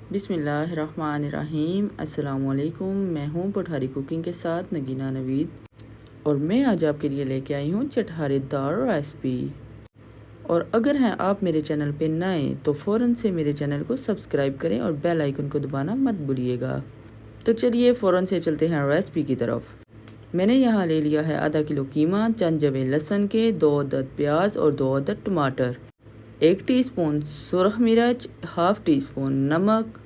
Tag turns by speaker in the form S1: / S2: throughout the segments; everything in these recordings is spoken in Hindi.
S1: बिस्मिल्लाहिर्रहमानिर्रहीम। अस्सलामुअलैकुम। मैं हूँ पठारी कुकिंग के साथ नगीना नवीद और मैं आज आपके लिए लेके आई हूँ चटखारेदार रेसिपी। और अगर हैं आप मेरे चैनल पे नए तो फ़ौरन से मेरे चैनल को सब्सक्राइब करें और बेल आइकन को दबाना मत भूलिएगा। तो चलिए फ़ौरन से चलते हैं रेसिपी की तरफ। मैंने यहाँ ले लिया है आधा किलो कीमा, चंद जवे लहसुन के, 2 अदद प्याज और 2 अदद टमाटर, 1 टीस्पून सुरख मिर्च, हाफ़ टी स्पून नमक।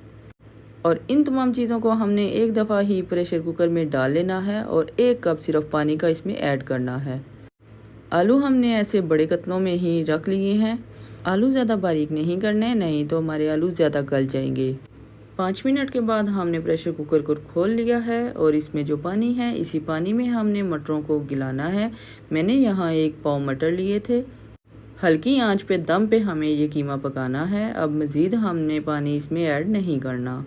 S1: और इन तमाम चीज़ों को हमने एक दफ़ा ही प्रेशर कुकर में डाल लेना है और 1 कप सिर्फ पानी का इसमें ऐड करना है। आलू हमने ऐसे बड़े कतलों में ही रख लिए हैं। आलू ज़्यादा बारीक नहीं करने, नहीं तो हमारे आलू ज़्यादा गल जाएंगे। 5 मिनट के बाद हमने प्रेशर कुकर को खोल लिया है और इसमें जो पानी है इसी पानी में हमने मटरों को गिलाना है। मैंने यहाँ 1 पाव मटर लिए थे। हल्की आंच पे दम पे हमें ये कीमा पकाना है। अब मज़ीद हमने पानी इसमें ऐड नहीं करना।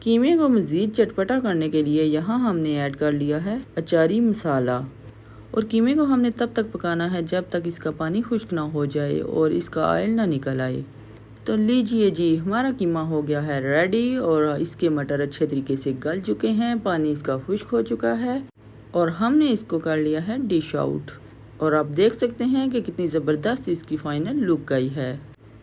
S1: कीमे को मज़ीद चटपटा करने के लिए यहाँ हमने ऐड कर लिया है अचारी मसाला। और कीमे को हमने तब तक पकाना है जब तक इसका पानी खुश्क ना हो जाए और इसका ऑयल ना निकल आए। तो लीजिए जी, हमारा कीमा हो गया है रेडी और इसके मटर अच्छे तरीके से गल चुके हैं, पानी इसका खुश्क हो चुका है और हमने इसको कर लिया है डिश आउट। और आप देख सकते हैं कि कितनी ज़बरदस्त इसकी फ़ाइनल लुक आई है।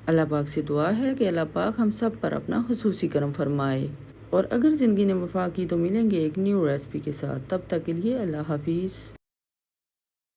S1: अल्लाह पाक से दुआ है कि अल्लाह पाक हम सब पर अपना खुसूसी करम फरमाए। और अगर ज़िंदगी ने वफ़ा की तो मिलेंगे एक न्यू रेसिपी के साथ। तब तक के लिए अल्लाह हाफिज़।